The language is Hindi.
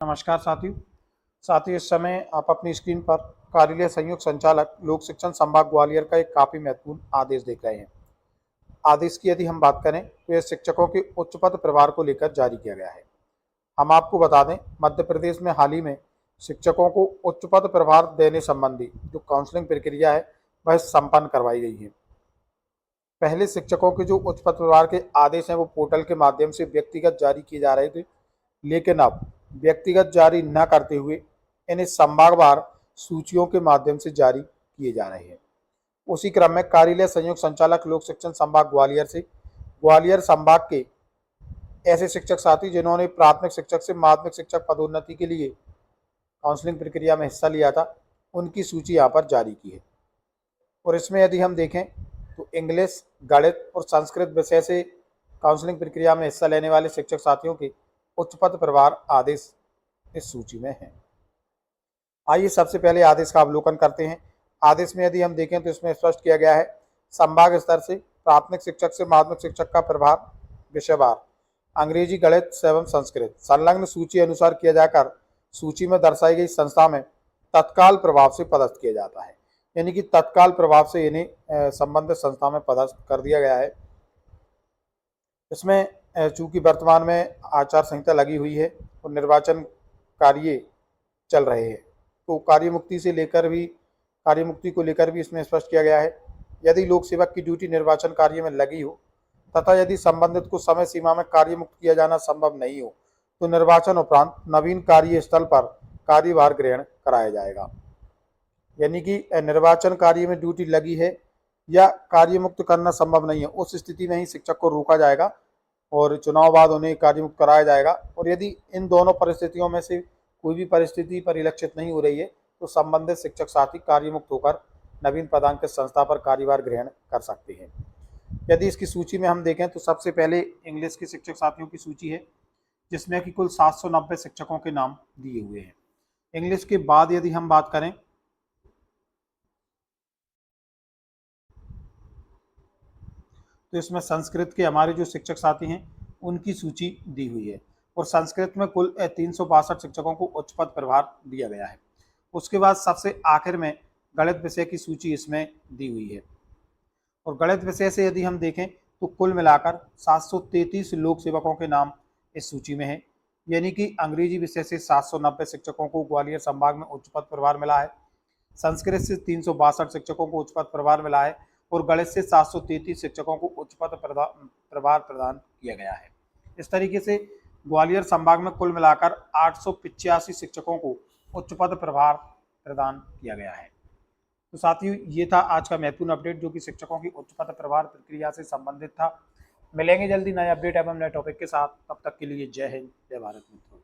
नमस्कार साथियों इस समय आप अपनी स्क्रीन पर कार्यालय संयुक्त संचालक लोक शिक्षण संभाग ग्वालियर का एक काफी महत्वपूर्ण आदेश देख रहे हैं। आदेश की यदि हम बात करें तो यह शिक्षकों के उच्च पद प्रभार को लेकर जारी किया गया है। हम आपको बता दें, मध्य प्रदेश में हाल ही में शिक्षकों को उच्च पद प्रभार देने संबंधी जो काउंसलिंग प्रक्रिया है वह संपन्न करवाई गई है। पहले शिक्षकों के जो उच्च पद प्रभार के आदेश हैं वो पोर्टल के माध्यम से व्यक्तिगत जारी किए जा रहे थे, लेकिन अब व्यक्तिगत जारी न करते हुए इन्हें संभागवार सूचियों के माध्यम से जारी किए जा रहे हैं। उसी क्रम में कार्यालय संयुक्त संचालक लोक शिक्षण संभाग ग्वालियर से ग्वालियर संभाग के ऐसे शिक्षक साथी जिन्होंने प्राथमिक शिक्षक से माध्यमिक शिक्षक पदोन्नति के लिए काउंसलिंग प्रक्रिया में हिस्सा लिया था, उनकी सूची यहाँ पर जारी की है। और इसमें यदि हम देखें तो इंग्लिश, गणित और संस्कृत विषय से काउंसलिंग प्रक्रिया में हिस्सा लेने वाले शिक्षक साथियों के उच्च पद प्रभार आदेश इस सूची में है। आइए सबसे पहले आदेश का अवलोकन करते हैं। आदेश में यदि हम देखें तो इसमें स्पष्ट किया गया है, संभाग स्तर से प्राथमिक शिक्षक से माध्यमिक शिक्षक का प्रभार विषयवार अंग्रेजी, गणित एवं संस्कृत संलग्न सूची अनुसार किया जाकर सूची में दर्शाई गई संस्था में तत्काल प्रभाव से पदस्थ किया जाता है। यानी कि तत्काल प्रभाव से इन्हें संबंधित संस्था में पदस्थ कर दिया गया है। इसमें चूंकि वर्तमान में आचार संहिता लगी हुई है और निर्वाचन कार्य चल रहे हैं, तो कार्य मुक्ति को लेकर भी इसमें स्पष्ट किया गया है। यदि लोक सेवक की ड्यूटी निर्वाचन कार्य में लगी हो तथा यदि संबंधित को समय सीमा में कार्य मुक्त किया जाना संभव नहीं हो तो निर्वाचन उपरांत नवीन कार्य स्थल पर कार्यभार ग्रहण कराया जाएगा। यानी कि निर्वाचन कार्य में ड्यूटी लगी है या कार्य मुक्त करना संभव नहीं है, उस स्थिति में ही शिक्षक को रोका जाएगा और चुनाव बाद उन्हें कार्य मुक्त कराया जाएगा। और यदि इन दोनों परिस्थितियों में से कोई भी परिस्थिति परिलक्षित नहीं हो रही है तो संबंधित शिक्षक साथी कार्य मुक्त होकर नवीन पदांकित संस्था पर कार्यभार ग्रहण कर सकते हैं। यदि इसकी सूची में हम देखें तो सबसे पहले इंग्लिश के शिक्षक साथियों की सूची है, जिसमें कि कुल 790 शिक्षकों के नाम दिए हुए हैं। इंग्लिश के बाद यदि हम बात करें तो इसमें संस्कृत के हमारे जो शिक्षक साथी हैं उनकी सूची दी हुई है और संस्कृत में कुल 362 शिक्षकों को उच्च पद प्रभार दिया गया है। उसके बाद सबसे आखिर में गणित विषय की सूची इसमें दी हुई है और गणित विषय से यदि हम देखें तो कुल मिलाकर 733 लोक सेवकों के नाम इस सूची में है। यानी कि अंग्रेजी विषय से 790 शिक्षकों को ग्वालियर संभाग में उच्च पद प्रभार मिला है, संस्कृत से 362 शिक्षकों को उच्च पद प्रभार मिला है और गणित से 733 शिक्षकों को उच्च पद प्रभार प्रदान किया गया है। इस तरीके से ग्वालियर संभाग में कुल मिलाकर 885 शिक्षकों को उच्च पद प्रभार प्रदान किया गया है। तो साथियों, ये था आज का महत्वपूर्ण अपडेट जो कि शिक्षकों की उच्च पद प्रभार प्रक्रिया से संबंधित था। मिलेंगे जल्दी नए अपडेट एवं नए टॉपिक के साथ। तब तक के लिए जय हिंद, जय भारत मित्रों।